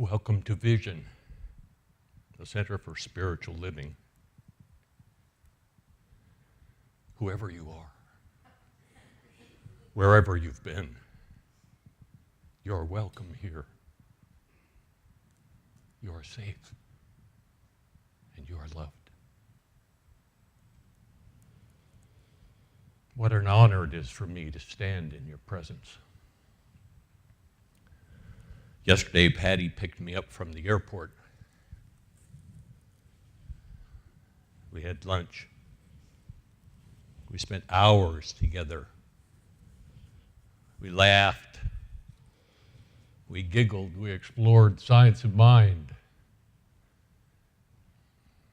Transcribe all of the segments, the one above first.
Welcome to Vision, the Center for Spiritual Living. Whoever you are, wherever you've been, you're welcome here. You are safe, and you are loved. What an honor it is for me to stand in your presence. Yesterday, Patty picked me up from the airport. We had lunch. We spent hours together. We laughed. We giggled. We explored science of mind.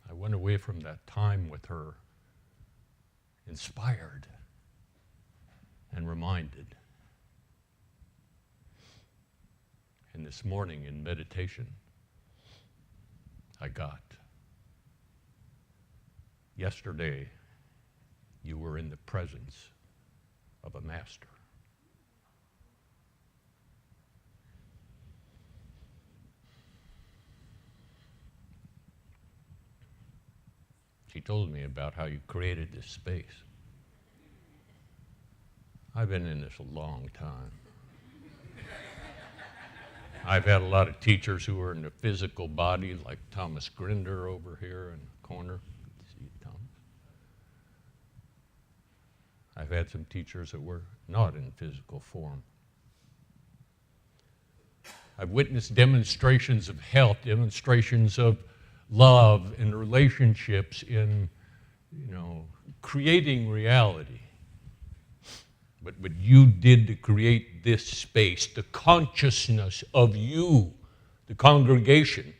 I went away from that time with her inspired and reminded. And this morning in meditation, I got, yesterday, you were in the presence of a master. She told me about how you created this space. I've been in this a long time. I've had a lot of teachers who were in the physical body, like Thomas Grinder over here in the corner. Good to see you, Thomas. I've had some teachers that were not in physical form. I've witnessed demonstrations of health, demonstrations of love and relationships in, creating reality. But what you did to create this space, the consciousness of you, the congregation,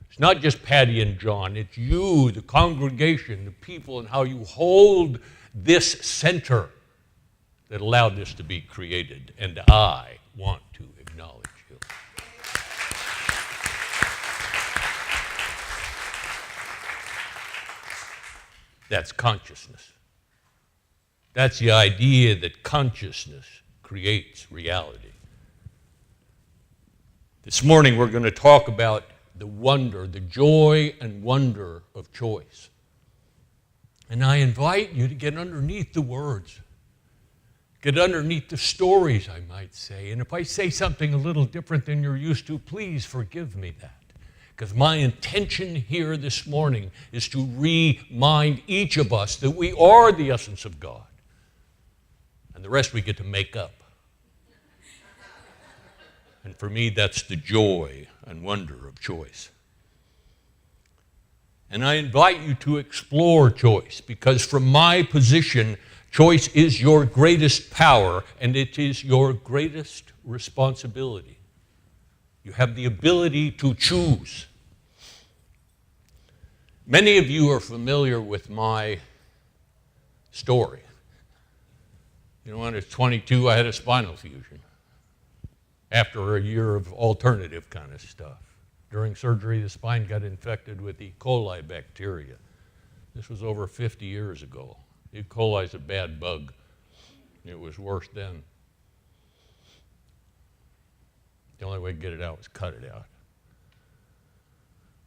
it's not just Patty and John, it's you, the congregation, the people, and how you hold this center that allowed this to be created. And I want to acknowledge you. That's consciousness. That's the idea that consciousness creates reality. This morning we're going to talk about the wonder, the joy and wonder of choice. And I invite you to get underneath the words, get underneath the stories, I might say. And if I say something a little different than you're used to, please forgive me that. Because my intention here this morning is to remind each of us that we are the essence of God. And the rest we get to make up. And for me, that's the joy and wonder of choice. And I invite you to explore choice, because from my position, choice is your greatest power, and it is your greatest responsibility. You have the ability to choose. Many of you are familiar with my story. When I was 22, I had a spinal fusion after a year of alternative kind of stuff. During surgery, the spine got infected with E. coli bacteria. This was over 50 years ago. E. coli is a bad bug. It was worse then. The only way to get it out was cut it out.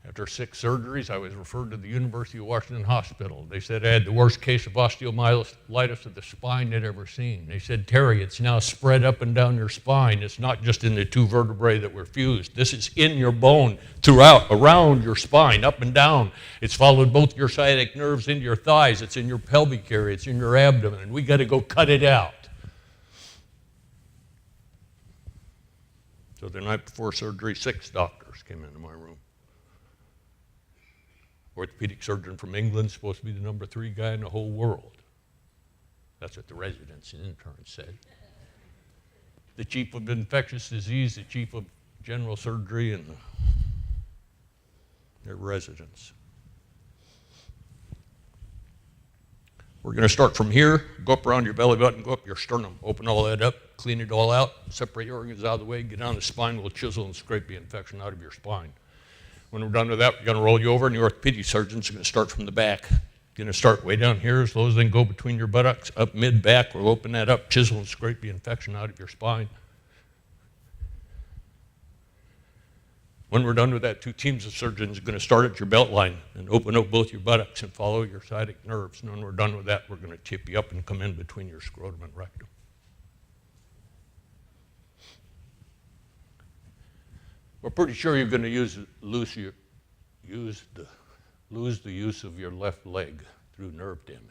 After 6 surgeries, I was referred to the University of Washington Hospital. They said I had the worst case of osteomyelitis of the spine they'd ever seen. They said, Terry, it's now spread up and down your spine. It's not just in the 2 vertebrae that were fused. This is in your bone, throughout, around your spine, up and down. It's followed both your sciatic nerves into your thighs. It's in your pelvic area. It's in your abdomen. And we got to go cut it out. So the night before surgery, 6 doctors came into my room. Orthopedic surgeon from England, supposed to be the number 3 guy in the whole world. That's what the residents and interns said. The chief of infectious disease, the chief of general surgery, and their residents. We're going to start from here, go up around your belly button, go up your sternum, open all that up, clean it all out, separate your organs out of the way, get down the spine, we'll chisel and scrape the infection out of your spine. When we're done with that, we're going to roll you over, and the orthopedic surgeon's going to start from the back. Going to start way down here, as low as they can go between your buttocks, up mid-back. We'll open that up, chisel and scrape the infection out of your spine. When we're done with that, 2 teams of surgeons are going to start at your belt line and open up both your buttocks and follow your sciatic nerves. And when we're done with that, we're going to tip you up and come in between your scrotum and rectum. We're pretty sure you're going to lose the use of your left leg through nerve damage.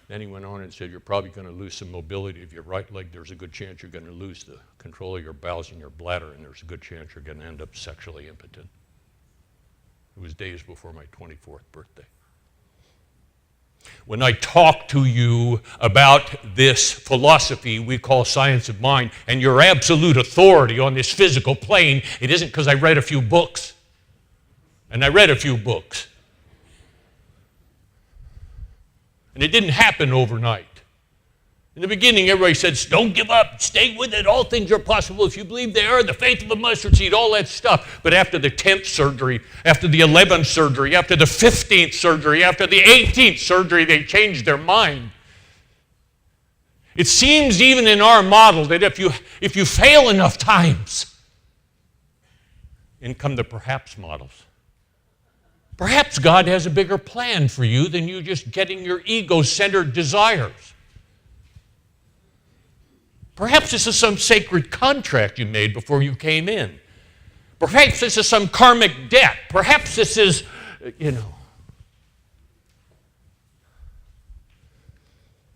Then he went on and said, you're probably going to lose some mobility of your right leg. There's a good chance you're going to lose the control of your bowels and your bladder, and there's a good chance you're going to end up sexually impotent. It was days before my 24th birthday. When I talk to you about this philosophy we call science of mind and your absolute authority on this physical plane, it isn't because I read a few books. And I read a few books. And it didn't happen overnight. In the beginning, everybody said, don't give up, stay with it, all things are possible if you believe they are, the faith of a mustard seed, all that stuff. But after the 10th surgery, after the 11th surgery, after the 15th surgery, after the 18th surgery, they changed their mind. It seems even in our model that if you fail enough times, in come the perhaps models. Perhaps God has a bigger plan for you than you just getting your ego-centered desires. Perhaps this is some sacred contract you made before you came in. Perhaps this is some karmic debt. Perhaps this is,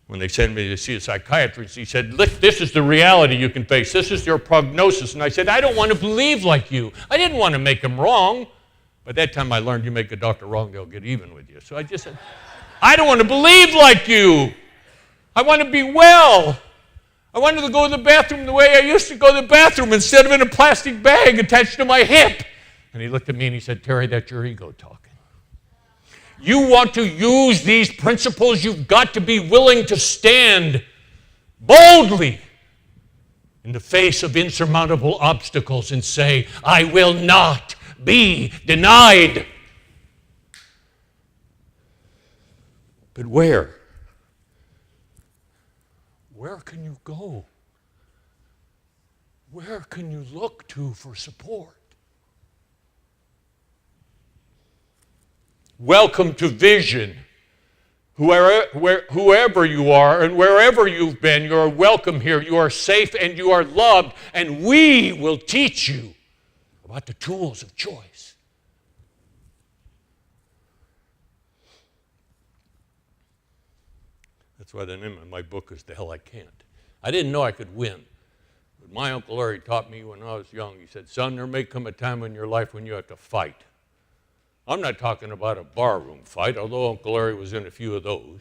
When they sent me to see a psychiatrist, he said, look, this is the reality you can face. This is your prognosis. And I said, I don't want to believe like you. I didn't want to make him wrong. By that time, I learned you make a doctor wrong, they'll get even with you. So I just said, I don't want to believe like you. I want to be well. I wanted to go to the bathroom the way I used to go to the bathroom instead of in a plastic bag attached to my hip. And he looked at me and he said, Terry, that's your ego talking. You want to use these principles, you've got to be willing to stand boldly in the face of insurmountable obstacles and say, I will not be denied. But where? Where can you go? Where can you look to for support? Welcome to Vision. Whoever you are and wherever you've been, you are welcome here. You are safe and you are loved, and we will teach you about the tools of choice. That's why the name of my book is The Hell I Can't. I didn't know I could win. But my Uncle Larry taught me when I was young. He said, son, there may come a time in your life when you have to fight. I'm not talking about a barroom fight, although Uncle Larry was in a few of those.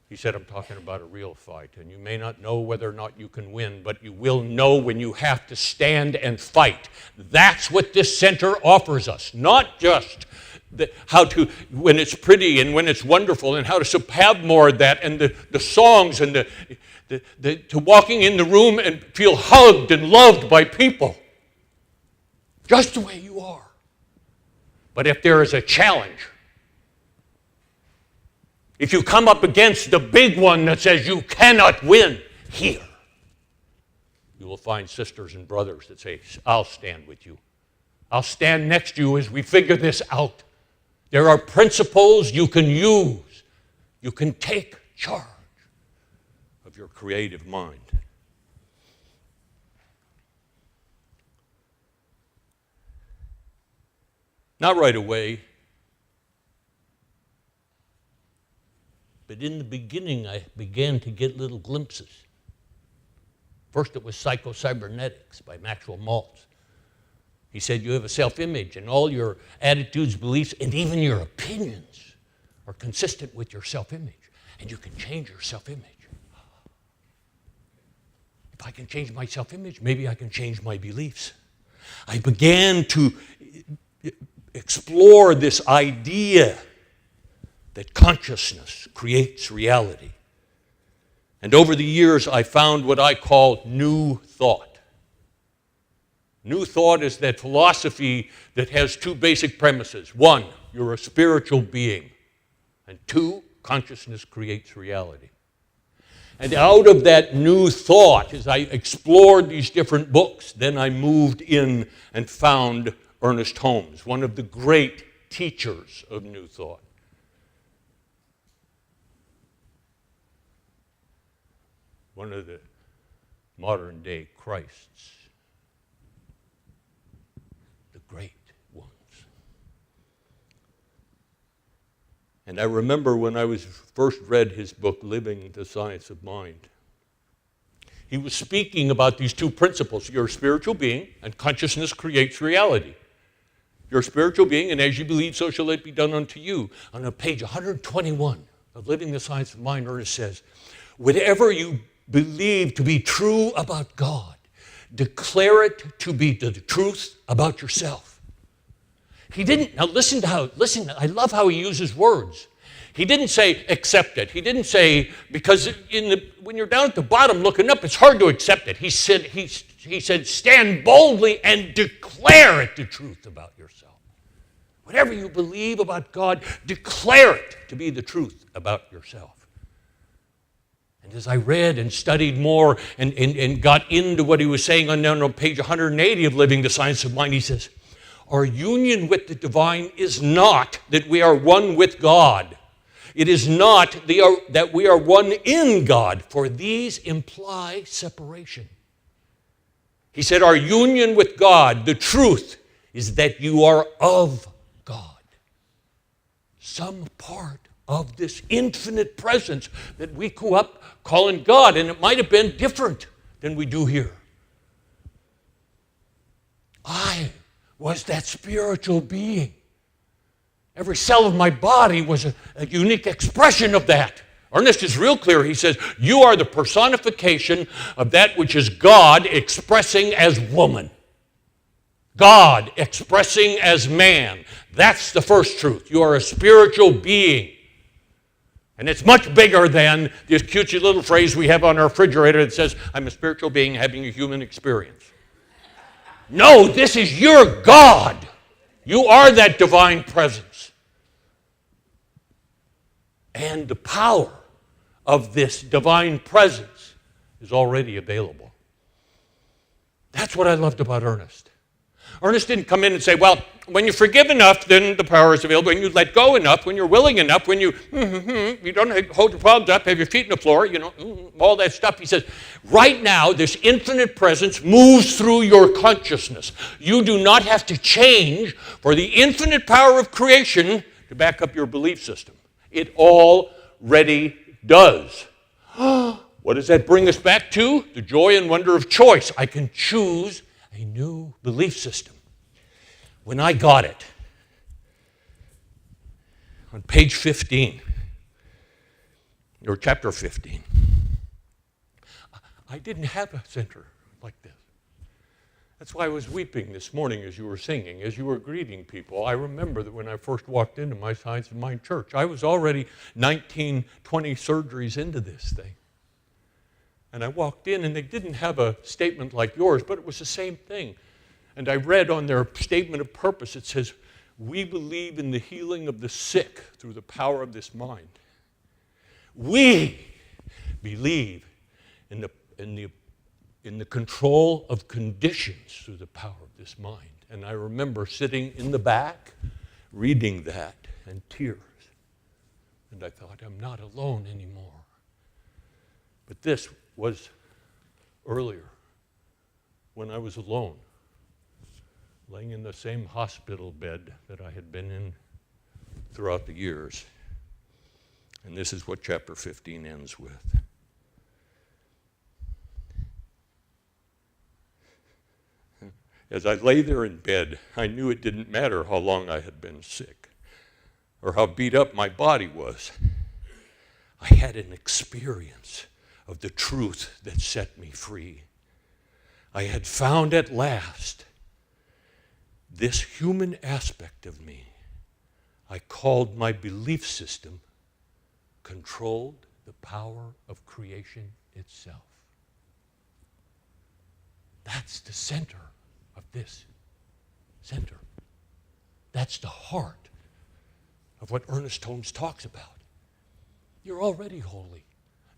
He said, I'm talking about a real fight, and you may not know whether or not you can win, but you will know when you have to stand and fight. That's what this center offers us, not just how to, when it's pretty and when it's wonderful, and how to have more of that, and the songs, and to walking in the room and feel hugged and loved by people, just the way you are. But if there is a challenge, if you come up against the big one that says you cannot win here, you will find sisters and brothers that say, I'll stand with you. I'll stand next to you as we figure this out. There are principles you can use. You can take charge of your creative mind. Not right away. But in the beginning, I began to get little glimpses. First, it was Psycho-Cybernetics by Maxwell Maltz. He said you have a self-image, and all your attitudes, beliefs, and even your opinions are consistent with your self-image. And you can change your self-image. If I can change my self-image, maybe I can change my beliefs. I began to explore this idea that consciousness creates reality. And over the years, I found what I call new thought. New thought is that philosophy that has two basic premises. One, you're a spiritual being. And two, consciousness creates reality. And out of that new thought, as I explored these different books, then I moved in and found Ernest Holmes, one of the great teachers of New Thought. One of the modern day Christs, the great ones. And I remember when I first read his book, Living the Science of Mind, he was speaking about these two principles. You're a spiritual being, and consciousness creates reality. You're a spiritual being, and as you believe, so shall it be done unto you. On page 121 of Living the Science of Mind, Ernest says, whatever you believe to be true about God, declare it to be the truth about yourself. He didn't, now listen, I love how he uses words. He didn't say accept it. He didn't say, because when you're down at the bottom looking up, it's hard to accept it. He said, stand boldly and declare it the truth about yourself. Whatever you believe about God, declare it to be the truth about yourself. And as I read and studied more and got into what he was saying on page 180 of Living the Science of Mind, he says, our union with the divine is not that we are one with God. It is not that we are one in God, for these imply separation. He said, our union with God, the truth, is that you are of God. Some part of this infinite presence that we grew up calling God, and it might have been different than we do here. I was that spiritual being. Every cell of my body was a unique expression of that. Ernest is real clear. He says, you are the personification of that which is God expressing as woman. God expressing as man. That's the first truth. You are a spiritual being. And it's much bigger than this cutesy little phrase we have on our refrigerator that says, I'm a spiritual being having a human experience. No, this is your God. You are that divine presence. And the power of this divine presence is already available. That's what I loved about Ernest. Ernest didn't come in and say, well, when you forgive enough, then the power is available. When you let go enough, when you're willing enough, when you don't hold your problems up, have your feet on the floor, all that stuff. He says, right now, this infinite presence moves through your consciousness. You do not have to change for the infinite power of creation to back up your belief system. It already does. What does that bring us back to? The joy and wonder of choice. I can choose a new belief system. When I got it, on page 15, or chapter 15, I didn't have a center like this. That's why I was weeping this morning as you were singing, as you were greeting people. I remember that when I first walked into my Science of Mind church, I was already 19, 20 surgeries into this thing. And I walked in, and they didn't have a statement like yours, but it was the same thing. And I read on their statement of purpose, it says, we believe in the healing of the sick through the power of this mind. We believe in the control of conditions through the power of this mind. And I remember sitting in the back, reading that, and tears. And I thought, I'm not alone anymore. But this was earlier, when I was alone, laying in the same hospital bed that I had been in throughout the years. And this is what chapter 15 ends with. As I lay there in bed, I knew it didn't matter how long I had been sick or how beat up my body was. I had an experience of the truth that set me free. I had found at last this human aspect of me I called my belief system controlled the power of creation itself. That's the center of this center. That's the heart of what Ernest Holmes talks about. You're already holy.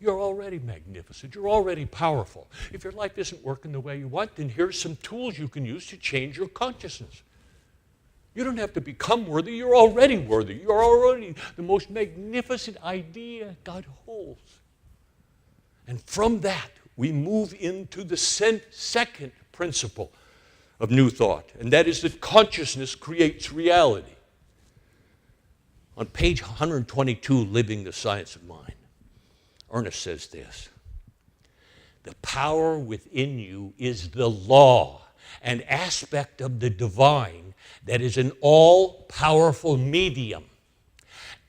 You're already magnificent. You're already powerful. If your life isn't working the way you want, then here's some tools you can use to change your consciousness. You don't have to become worthy. You're already worthy. You're already the most magnificent idea God holds. And from that, we move into the second principle of New Thought, and that is that consciousness creates reality. On page 122, Living the Science of Mind, Ernest says this: the power within you is the law, an aspect of the divine that is an all-powerful medium.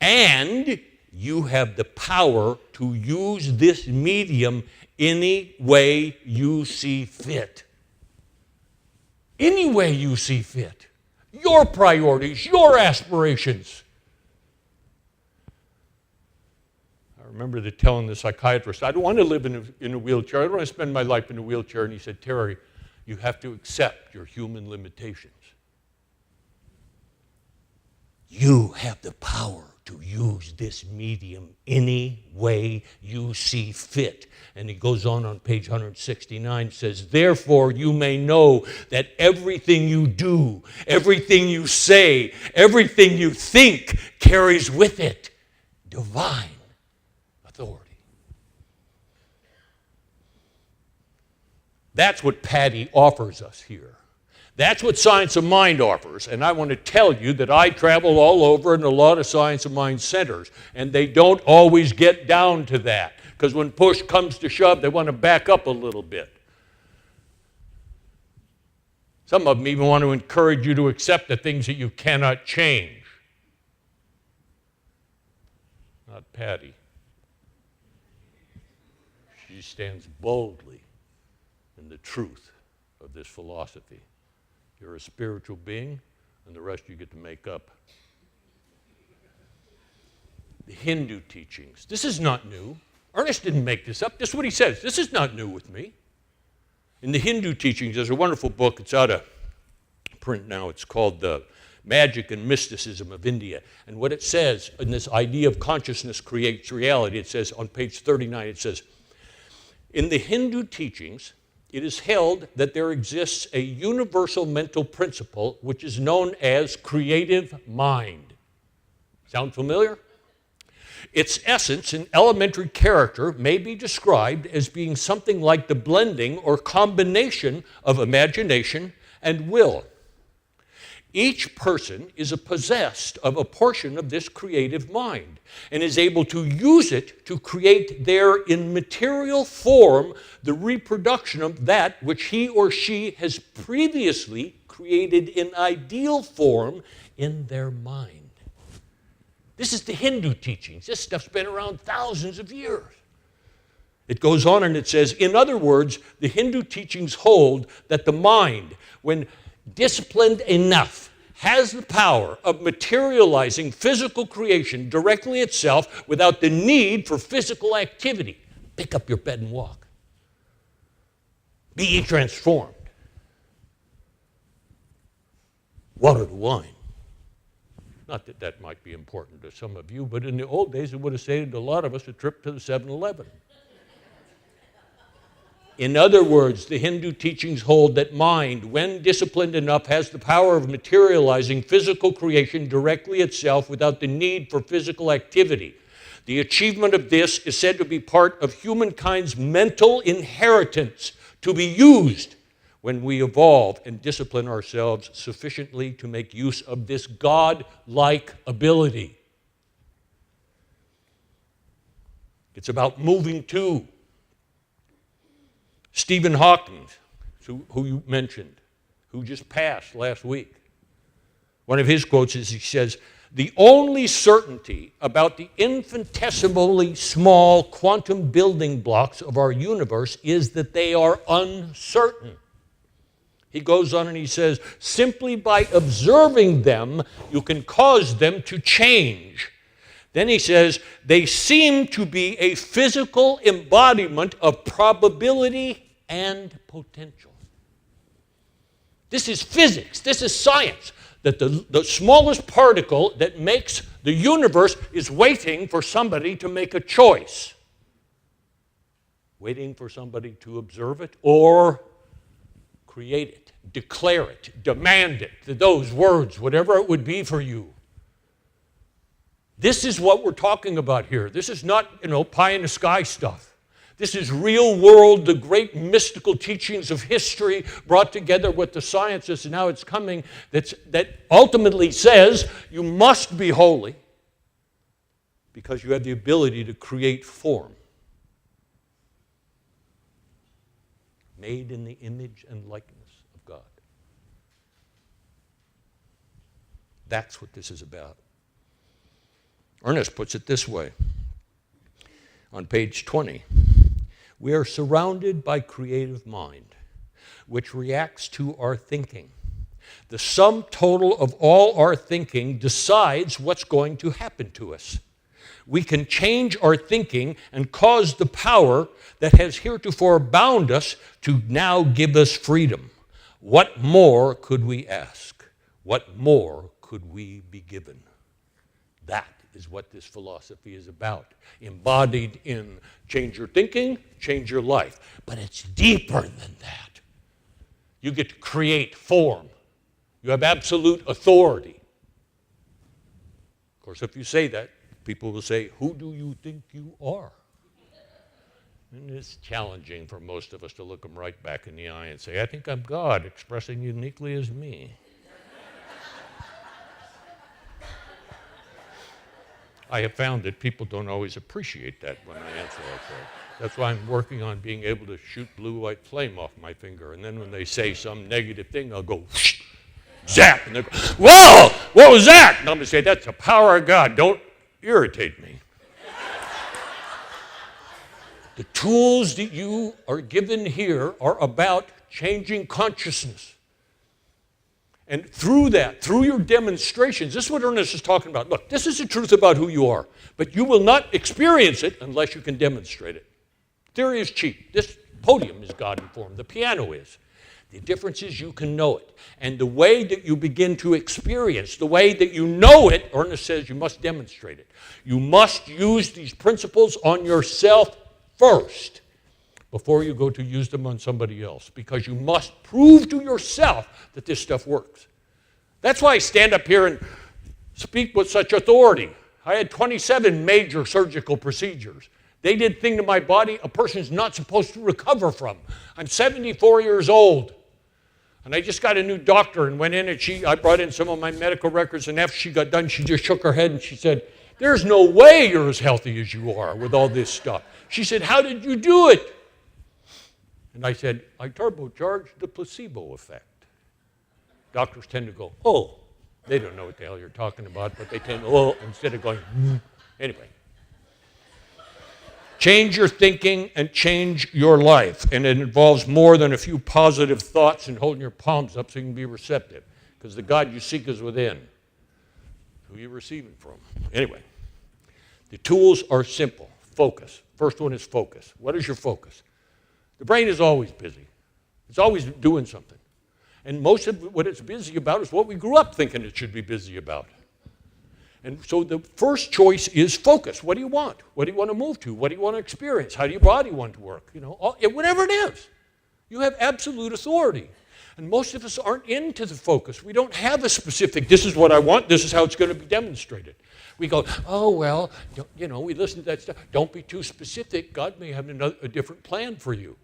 And you have the power to use this medium any way you see fit. Any way you see fit. Your priorities, your aspirations. I remember telling the psychiatrist, I don't want to live in a wheelchair. I don't want to spend my life in a wheelchair. And he said, Terry, you have to accept your human limitations. You have the power to use this medium any way you see fit. And he goes on page 169, says, therefore you may know that everything you do, everything you say, everything you think carries with it divine authority. That's what Patty offers us here. That's what Science of Mind offers, and I want to tell you that I travel all over in a lot of Science of Mind centers, and they don't always get down to that, because when push comes to shove, they want to back up a little bit. Some of them even want to encourage you to accept the things that you cannot change. Not Patty. She stands boldly in the truth of this philosophy. You're a spiritual being, and the rest you get to make up. The Hindu teachings. This is not new. Ernest didn't make this up. This is what he says. This is not new with me. In the Hindu teachings, there's a wonderful book. It's out of print now. It's called The Magic and Mysticism of India. And what it says in this idea of consciousness creates reality, it says on page 39, it says, in the Hindu teachings, it is held that there exists a universal mental principle which is known as creative mind. Sound familiar? Its essence and elementary character may be described as being something like the blending or combination of imagination and will. Each person is possessed of a portion of this creative mind and is able to use it to create there in material form the reproduction of that which he or she has previously created in ideal form in their mind. This is the Hindu teachings. This stuff's been around thousands of years. It goes on and it says, in other words, the Hindu teachings hold that the mind, when disciplined enough, has the power of materializing physical creation directly itself without the need for physical activity. Pick up your bed and walk. Be ye transformed. Water to wine. Not that that might be important to some of you, but in the old days it would have saved a lot of us a trip to the 7-Eleven. In other words, the Hindu teachings hold that mind, when disciplined enough, has the power of materializing physical creation directly itself without the need for physical activity. The achievement of this is said to be part of humankind's mental inheritance, to be used when we evolve and discipline ourselves sufficiently to make use of this God-like ability. It's about moving to. Stephen Hawking, who you mentioned, who just passed last week, one of his quotes is, he says, the only certainty about the infinitesimally small quantum building blocks of our universe is that they are uncertain. He goes on and he says, simply by observing them, you can cause them to change. Then he says, they seem to be a physical embodiment of probability and potential. This is physics. This is science. That the smallest particle that makes the universe is waiting for somebody to make a choice. waiting for somebody to observe it, or create it, declare it, demand it, those words, whatever it would be for you. This is what we're talking about here. This is not, pie in the sky stuff. This is real world, the great mystical teachings of history brought together with the sciences, and now it's coming that ultimately says you must be holy because you have the ability to create form. Made in the image and likeness of God. That's what this is about. Ernest puts it this way on page 20. We are surrounded by creative mind, which reacts to our thinking. The sum total of all our thinking decides what's going to happen to us. We can change our thinking and cause the power that has heretofore bound us to now give us freedom. What more could we ask? What more could we be given? That is what this philosophy is about, embodied in change your thinking, change your life. But it's deeper than that. You get to create form. You have absolute authority. Of course, if you say that, people will say, who do you think you are? And it's challenging for most of us to look them right back in the eye and say, I think I'm God, expressing uniquely as me. I have found that people don't always appreciate that when I answer like that. That's why I'm working on being able to shoot blue-white flame off my finger. And then when they say some negative thing, I'll go, whoosh, zap. And they'll go, whoa, what was that? And I'm going to say, that's the power of God. Don't irritate me. The tools that you are given here are about changing consciousness. And through that, through your demonstrations, this is what Ernest is talking about. Look, this is the truth about who you are, but you will not experience it unless you can demonstrate it. Theory is cheap. This podium is God-informed. The piano is. The difference is you can know it. And the way that you begin to experience, the way that you know it, Ernest says you must demonstrate it. You must use these principles on yourself first before you go to use them on somebody else, because you must prove to yourself that this stuff works. That's why I stand up here and speak with such authority. I had 27 major surgical procedures. They did things to my body a person's not supposed to recover from. I'm 74 years old, and I just got a new doctor and went in, and I brought in some of my medical records, and after she got done, she just shook her head and she said, there's no way you're as healthy as you are with all this stuff. She said, how did you do it? And I said, I turbocharged the placebo effect. Doctors tend to go, oh. They don't know what the hell you're talking about, but they tend to, oh, instead of going, Anyway. Change your thinking and change your life. And it involves more than a few positive thoughts and holding your palms up so you can be receptive. Because the God you seek is within. Who you're receiving from. Anyway, the tools are simple. Focus. First one is focus. What is your focus? The brain is always busy. It's always doing something. And most of what it's busy about is what we grew up thinking it should be busy about. And so the first choice is focus. What do you want? What do you want to move to? What do you want to experience? How do your body want to work? Whatever it is. You have absolute authority. And most of us aren't into the focus. We don't have a specific, this is what I want, this is how it's going to be demonstrated. We go, oh, well, we listen to that stuff. Don't be too specific. God may have a different plan for you.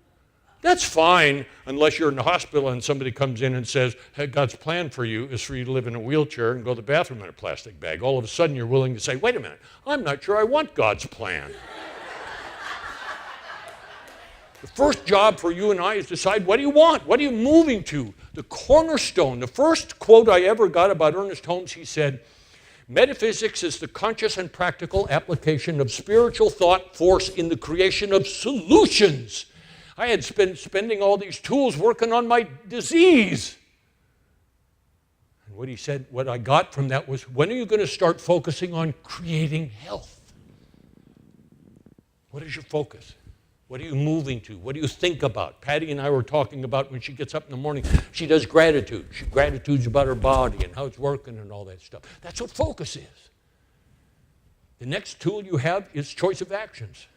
That's fine unless you're in the hospital and somebody comes in and says, hey, God's plan for you is for you to live in a wheelchair and go to the bathroom in a plastic bag. All of a sudden you're willing to say, wait a minute, I'm not sure I want God's plan. The first job for you and I is to decide, what do you want? What are you moving to? The cornerstone. The first quote I ever got about Ernest Holmes, he said, metaphysics is the conscious and practical application of spiritual thought force in the creation of solutions. I had been spending all these tools working on my disease. And what he said, what I got from that was, when are you going to start focusing on creating health? What is your focus? What are you moving to? What do you think about? Patty and I were talking about when she gets up in the morning, she does gratitude. Gratitude's about her body and how it's working and all that stuff. That's what focus is. The next tool you have is choice of actions.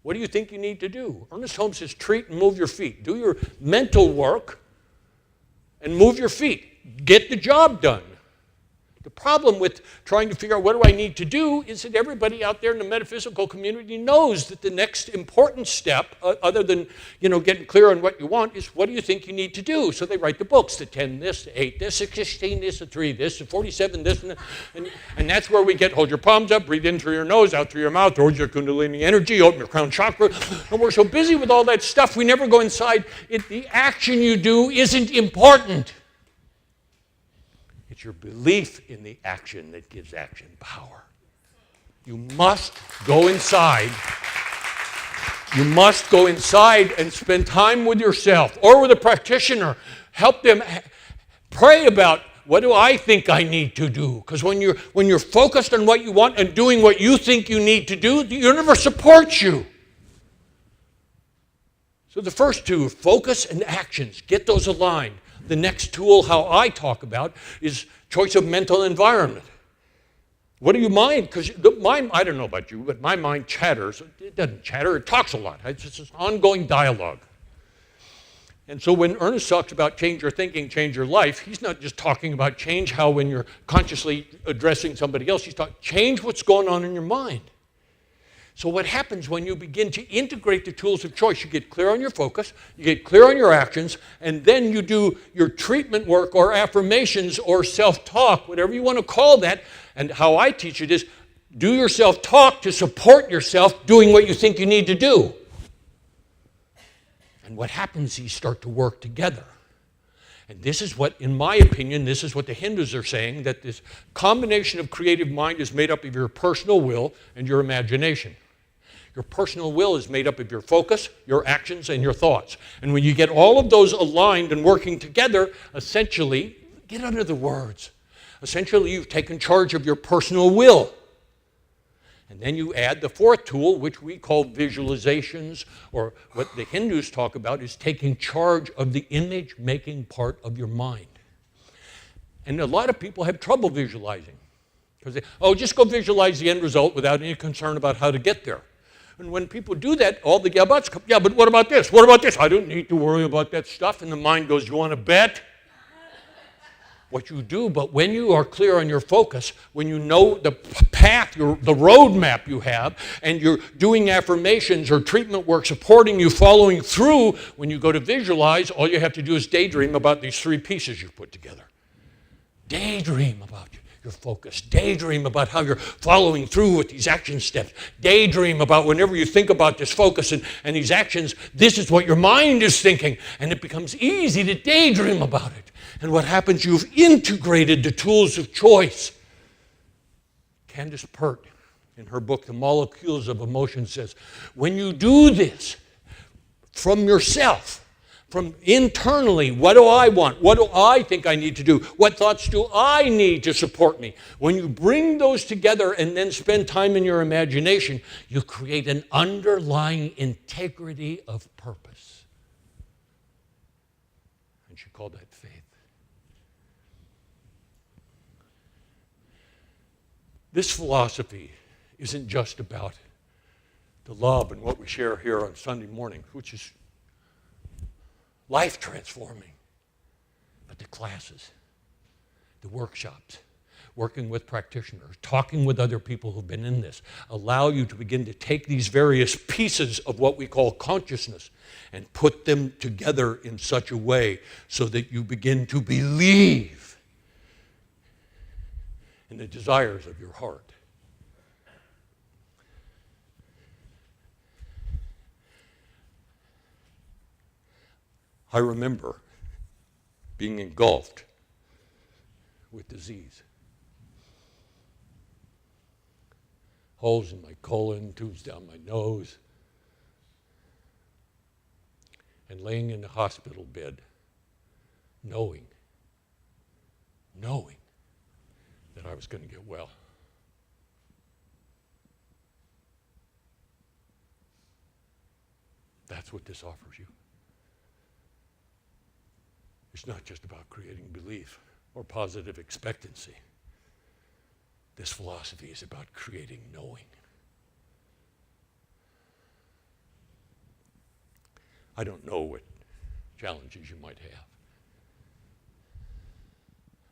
What do you think you need to do? Ernest Holmes says, treat and move your feet. Do your mental work and move your feet. Get the job done. The problem with trying to figure out what do I need to do is that everybody out there in the metaphysical community knows that the next important step, other than getting clear on what you want, is what do you think you need to do? So they write the books, the 10 this, the 8 this, the 16 this, the 3 this, the 47 this, and that's where we get, hold your palms up, breathe in through your nose, out through your mouth, towards your kundalini energy, open your crown chakra. And we're so busy with all that stuff, we never go inside. The action you do isn't important. It's your belief in the action that gives action power. You must go inside. You must go inside and spend time with yourself or with a practitioner. Help them pray about, what do I think I need to do? Because when you're focused on what you want and doing what you think you need to do, the universe supports you. So the first two, focus and actions, get those aligned. The next tool, how I talk about, is choice of mental environment. What do you mind? Because I don't know about you, but my mind chatters. It doesn't chatter, it talks a lot. It's just an ongoing dialogue. And so when Ernest talks about change your thinking, change your life, he's not just talking about change how when you're consciously addressing somebody else, he's talking change what's going on in your mind. So what happens when you begin to integrate the tools of choice, you get clear on your focus, you get clear on your actions, and then you do your treatment work or affirmations or self-talk, whatever you want to call that. And how I teach it is do your self-talk to support yourself doing what you think you need to do. And what happens is you start to work together. And this is what, in my opinion, this is what the Hindus are saying, that this combination of creative mind is made up of your personal will and your imagination. Your personal will is made up of your focus, your actions, and your thoughts. And when you get all of those aligned and working together, essentially, get under the words. Essentially, you've taken charge of your personal will. And then you add the fourth tool, which we call visualizations, or what the Hindus talk about is taking charge of the image-making part of your mind. And a lot of people have trouble visualizing. Because they, just go visualize the end result without any concern about how to get there. And when people do that, all the yeah-buts come, yeah, but what about this? What about this? I don't need to worry about that stuff. And the mind goes, you want to bet? What you do, but when you are clear on your focus, when you know the path, the roadmap you have, and you're doing affirmations or treatment work supporting you, following through, when you go to visualize, all you have to do is daydream about these three pieces you've put together. Daydream about your focus. Daydream about how you're following through with these action steps. Daydream about whenever you think about this focus and these actions, this is what your mind is thinking, and it becomes easy to daydream about it. And what happens, you've integrated the tools of choice. Candace Pert, in her book, The Molecules of Emotion, says, when you do this from yourself, from internally, what do I want? What do I think I need to do? What thoughts do I need to support me? When you bring those together and then spend time in your imagination, you create an underlying integrity of purpose. And she called that faith. This philosophy isn't just about the love and what we share here on Sunday morning, which is life transforming, but the classes, the workshops, working with practitioners, talking with other people who've been in this, allow you to begin to take these various pieces of what we call consciousness and put them together in such a way so that you begin to believe in the desires of your heart. I remember being engulfed with disease. Holes in my colon, tubes down my nose, and laying in the hospital bed, knowing that I was going to get well. That's what this offers you. It's not just about creating belief or positive expectancy. This philosophy is about creating knowing. I don't know what challenges you might have.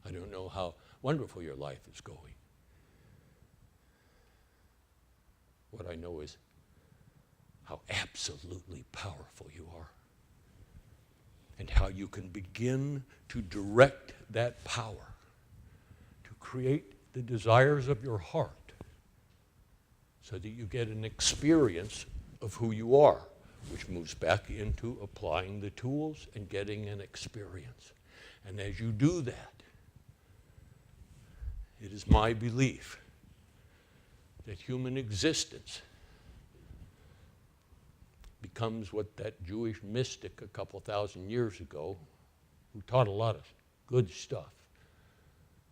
I don't know how wonderful your life is going. What I know is how absolutely powerful you are, and how you can begin to direct that power to create the desires of your heart so that you get an experience of who you are, which moves back into applying the tools and getting an experience. And as you do that, it is my belief that human existence becomes what that Jewish mystic a couple thousand years ago, who taught a lot of good stuff,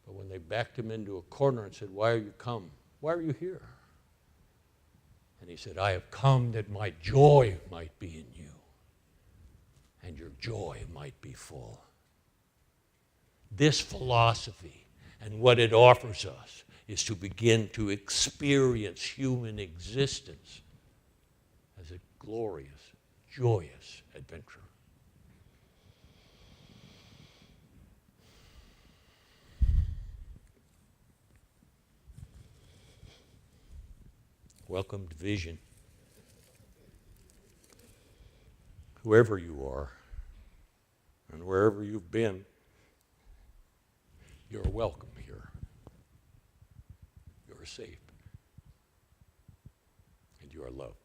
but when they backed him into a corner and said, "Why are you come? Why are you here?" And he said, "I have come that my joy might be in you, and your joy might be full." This philosophy and what it offers us is to begin to experience human existence as a glorious, joyous adventure. Welcome to Vision. Whoever you are and wherever you've been, you're welcome here. You're safe. And you are loved.